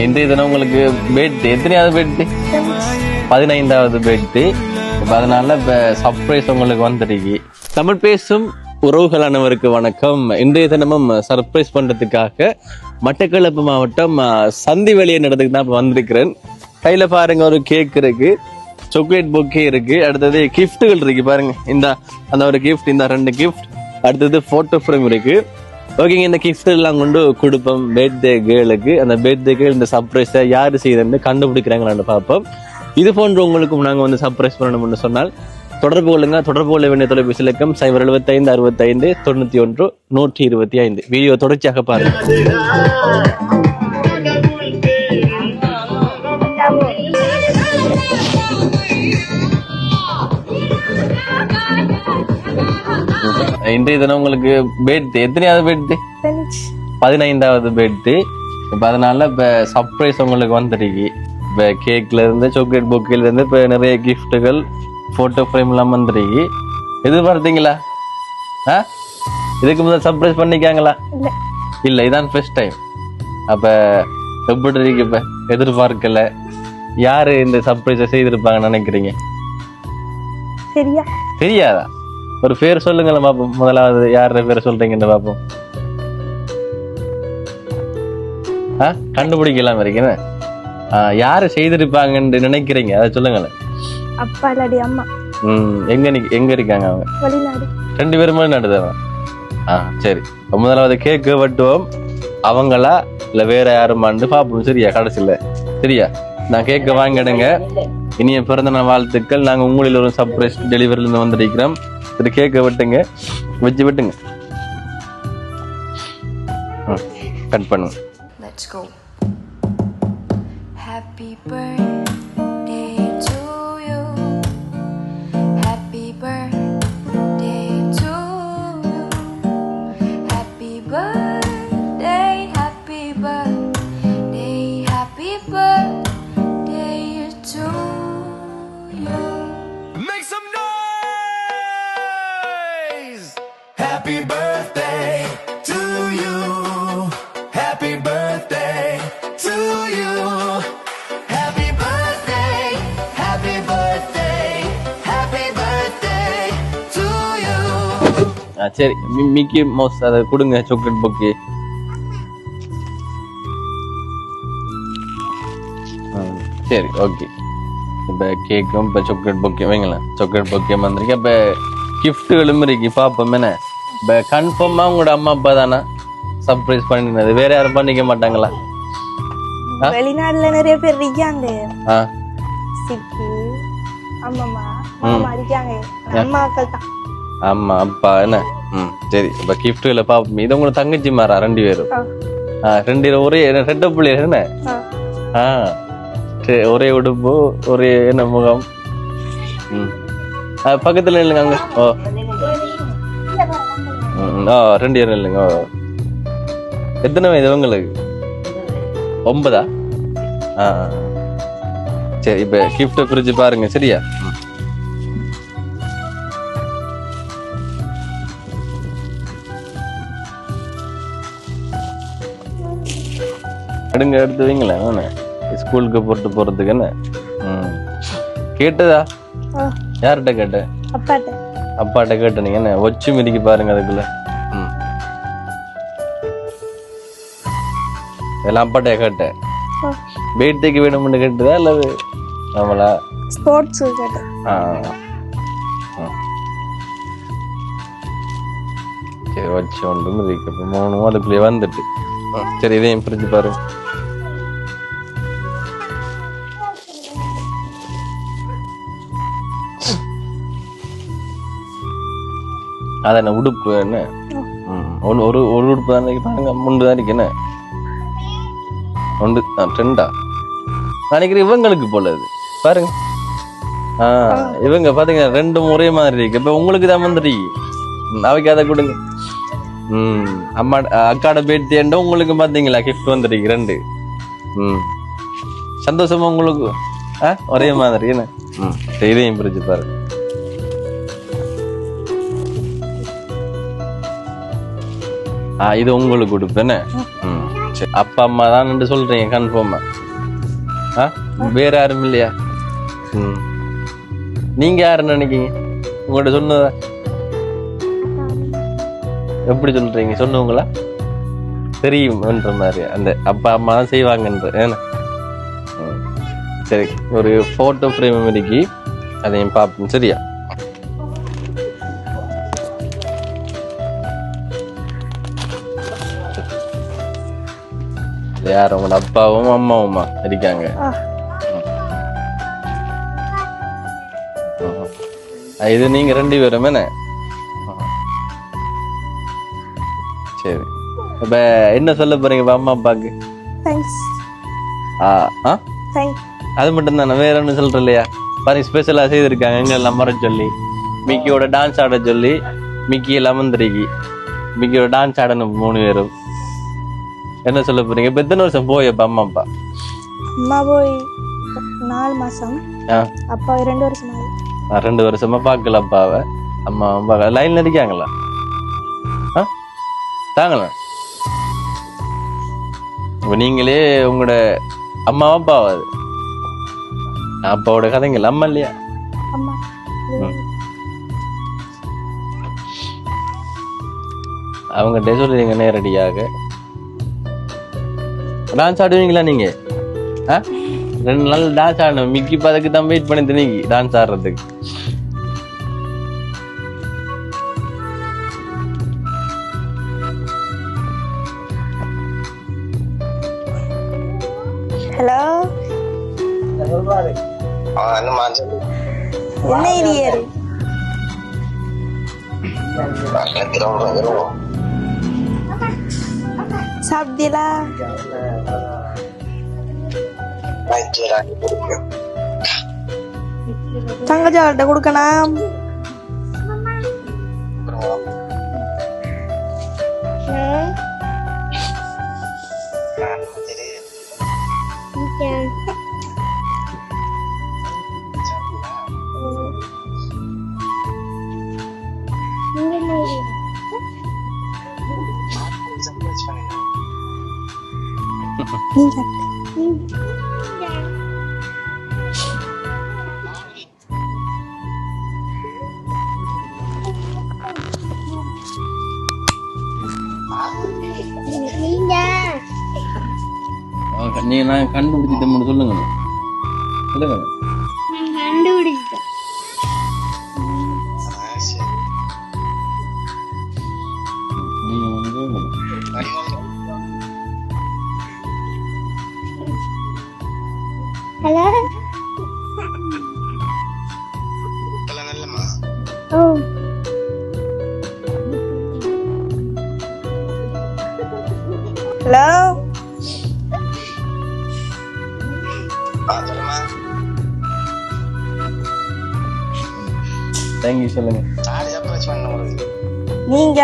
இன்றைய தினம் உங்களுக்கு பர்த்டே, எத்தனையாவது பர்த்டே? 15வது பர்த்டே. அதனால இப்ப சர்ப்ரைஸ் உங்களுக்கு வந்துருக்கு. தமிழ் பேசும் உறவுகள் அனைவருக்கு வணக்கம். இன்றைய தினமும் சர்ப்ரைஸ் பண்றதுக்காக மட்டக்களப்பு மாவட்டம் சந்தி வெளியே நடத்துக்கு தான் வந்திருக்கிறேன். கையில பாருங்க ஒரு கேக் இருக்கு, சாக்லேட் பொக்கே இருக்கு, அடுத்தது கிஃப்ட்டுகள் இருக்கு. பாருங்க இந்த அந்த ஒரு கிஃப்ட், இந்த 2 கிஃப்ட், அடுத்தது போட்டோ ஃப்ரேம் இருக்கு. ஓகேங்க, இந்த கிஃப்ட் எல்லாம் கொண்டு கொடுப்போம் பர்த்டே கேர்ளுக்கு. அந்த பர்த்டே கேர்ள் இந்த சர்ப்ரைஸை யாரு செய்யுதுன்னு கண்டுபிடிக்கிறாங்களான்னு பார்ப்போம். இது போன்ற உங்களுக்கும் நாங்கள் வந்து சர்ப்ரைஸ் பண்ணணும்னு சொன்னால் தொடர்பு கொள்ளுங்க. தொடர்பு கொள்ள வேண்டிய தொலைபேசி இலக்கம் 075 65 91 125. வீடியோ தொடர்ச்சியாக பாருங்க. இன்றைய தினம் உங்களுக்கு பர்த்டே, எத்தனையாவது பர்த்டே? 15வது பர்த்டே. இப்ப அதனால இப்ப சர்ப்ரைஸ் உங்களுக்கு வந்துருக்கு. இப்ப கேக்ல இருந்து, சாக்லேட் பொக்கேல இருந்து இப்ப நிறைய கிஃப்ட்டுகள், போட்டோ ஃப்ரேம் எல்லாம் வந்துருக்கு. எதிர்பார்த்தீங்களா? இதுக்கு முதல் சர்ப்ரைஸ் பண்ணிக்காங்களா? இல்ல, இதான் ஃபர்ஸ்ட் டைம். அப்ப எப்படி இருக்கு? இப்ப எதிர்பார்க்கல. யாரு இந்த சர்ப்ரைஸை செய்திருப்பாங்கன்னு நினைக்கிறீங்க? தெரியாதா? ஒரு பேர் சொல்லுங்களேன் பாப்போம். முதலாவது யார பேரை சொல்றீங்கன்னு பாப்போம். கண்டுபிடிக்கலாம் இருக்கீங்க. யாரு செய்திருப்பாங்கன்னு நினைக்கிறீங்க? அதை சொல்லுங்களேன். அப்பா இல்லாடி அம்மா. எங்க இருக்காங்க அவங்க? வெளிநாடு. 2 பேரும் வெளிநாடு தான். சரி, முதலாவது கேக்கு வெட்டுவோம். அவங்களா இல்ல வேற யாருமான்னு பாப்போம். சரியா? கடைசியில சரியா? நான் கேக்க வாங்கிடுங்க. இனிய பிறந்த நாள் வாழ்த்துக்கள். நாங்க உங்களில் ஒரு சர்ப்ரைஸ் டெலிவரில இருந்து வந்திருக்கிறோம். சரி, கேக்க வெட்டுங்க, வச்சு வெட்டுங்க. கட் பண்ணுங்க. Let's go. Happy birthday to you. Happy birthday to you. Happy birthday, happy birthday, happy birthday to you. Make some noise. Happy birthday to you. Happy birthday to you. Happy birthday, happy birthday, happy birthday to you. சரி, Mickey mouse அதை கொடுங்க, chocolate bouquet. சரி, okay. இப்ப கேக்கும் இப்ப chocolate bouquet வைங்களேன். Chocolate bouquet வந்திருக்கு. இப்ப கிஃப்ட்டுகளும் இருக்கு. பாப்போம் என்ன. இப்ப கன்ஃபார்மா உங்களோட அம்மா அப்பா தானே சர்ப்ரைஸ் பண்ணினது? வேற யாரும் பண்ணிக்க மாட்டாங்களா? வெளிநாடுல நிறைய பேர் இருக்காங்க. சித்தி, அம்மா, மாமா இருக்காங்க. அம்மா அக்கள் தான். அம்மா அப்பா என்ன. சரி, இப்ப கிஃப்ட்டுகளை பாப்போம். இது உங்களோட தங்கச்சி மாறா 2 பேரும்? 2 ஒரே 2 பிள்ளைகள் என்ன? ஒரே உடுப்பு, ஒரே என்ன முகம். பக்கத்துல இல்லைங்க அங்க. 2 பேரும் இல்லைங்க. எத்தனை வயது உங்களுக்கு? 9? சரி, இப்ப கிஃப்ட் பிரிச்சு பாருங்க. சரியா? எடுங்க, எடுத்து வைங்களேன். ஸ்கூலுக்கு போட்டு போறதுக்கு என்ன. கேட்டதா? யார்கிட்ட கேட்ட? அப்பாட்ட கேட்ட. நீங்க என்ன ஒச்சு மிதிக்கு பாருங்க அதுக்குள்ள. எல்லாம் அப்பாட்ட கேட்டேன். பர்த்டேக்கு வேணும்னு கேட்டதா அல்லது நம்மளா ஸ்போர்ட்ஸ் கேட்டேன். சரி, வச்சு ஒன்று மிதிக்கு. 3 அதுக்குள்ளே வந்துட்டு. சரி, இதையும் பிரிச்சு பாருங்க. அதான் உடுப்பு என்ன. ஒரு உடுப்பு தான் பாருங்க. 3 தான் இருக்கு என்ன. 1 2 நினைக்கிறேன். இவங்களுக்கு போல இது பாருங்க. இவங்க பாத்தீங்கன்னா 2 ஒரே மாதிரி இருக்கு. இப்ப உங்களுக்கு தான் வந்துட்டு அவைக்கு அதை கொடுங்க. அம்மா அக்காட பேட்டியண்ட உங்களுக்கு பாத்தீங்களா கிஃப்ட் வந்துருக்கு 2. சந்தோஷமா உங்களுக்கு? ஒரே மாதிரி என்ன. இதையும் பிரிச்சு பாருங்க. இது உங்களுக்கு கொடுப்பேன்னு. சரி, அப்பா அம்மா தான் சொல்றீங்க கன்ஃபார்மா? வேற யாரும் இல்லையா? நீங்க யாருன்னு நினைக்கீங்க? உங்கள்கிட்ட சொன்னதா எப்படி சொல்றீங்க? சொன்னவங்களா தெரியும்ன்ற மாதிரி அந்த அப்பா அம்மா தான் செய்வாங்கன்ற ஏன்னா. சரி, ஒரு போட்டோ ஃப்ரேம் இருக்கு, அதையும் பார்ப்போம். சரியா? யார் உங்களோட அப்பாவும் அம்மாவுமா இருக்காங்க? இது நீங்க 2 பேரும் என்ன? சரி, இப்ப என்ன சொல்ல போறீங்க அம்மா அப்பாக்கு? தேங்க்ஸ். தேங்க்ஸ். அது மட்டும் தானே, வேற ஒன்றும் சொல்ற இல்லையா? பாருங்க, ஸ்பெஷலா செய்திருக்காங்க எங்க எல்லாம் வர சொல்லி, மிக்கியோட டான்ஸ் ஆட சொல்லி. மிக்கி எல்லாம் வந்துருக்கி, மிக்கியோட டான்ஸ் ஆடணும் 3 பேரும். என்ன சொல்ல போறீங்க? இப்ப எத்தனை வருஷம் போயப்ப அம்மா அப்பா? அம்மா போய் 4 மாசம், அப்பா 2 வருஷம் ஆகுது. 2 வருஷமா பாக்கல அப்பாவை. அம்மா பார்க்க லைன்ல இருக்காங்களா? தாங்களா? இப்ப நீங்களே உங்களோட அம்மாவா அப்பாவா? அது அப்பாவோட கதைங்களா? அம்மா இல்லையா? அம்மா. அவங்ககிட்ட சொல்றீங்க நேரடியாக. டான்ஸ் ஆடுவீங்களா நீங்க? 2 நாள் டான்ஸ் ஆடணும். மிக்கி பதக்கு தான் வெயிட் பண்ணி நீங்க டான்ஸ் ஆடுறதுக்கு. ஹலோ, என்ன ஏரியாரு? சாப்பிட்டீங்களா? தங்கச்சாட்ட கொடுக்கணும். நீங்க நான் கண்டுபிடிச்சிட்டேன் சொல்லுங்க. சொல்லுங்க. கண்டுபிடிச்சேன். ஹலோ. ஓ, ஹலோ. தேங்க்யூ. சொல்லுங்க. நீங்க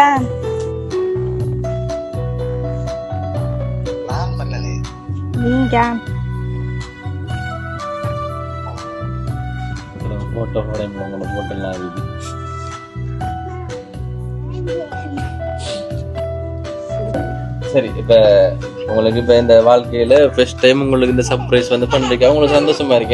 நீங்க போட்டோ உங்களோட போட்டோலாம் இருக்கு. சரி, இப்ப உங்களுக்கு இப்ப இந்த வாழ்க்கையில ஃபர்ஸ்ட் டைம் உங்களுக்கு இந்த சர்ப்ரைஸ் வந்து பண்றீங்க, உங்களுக்கு சந்தோஷமா இருக்கேன்.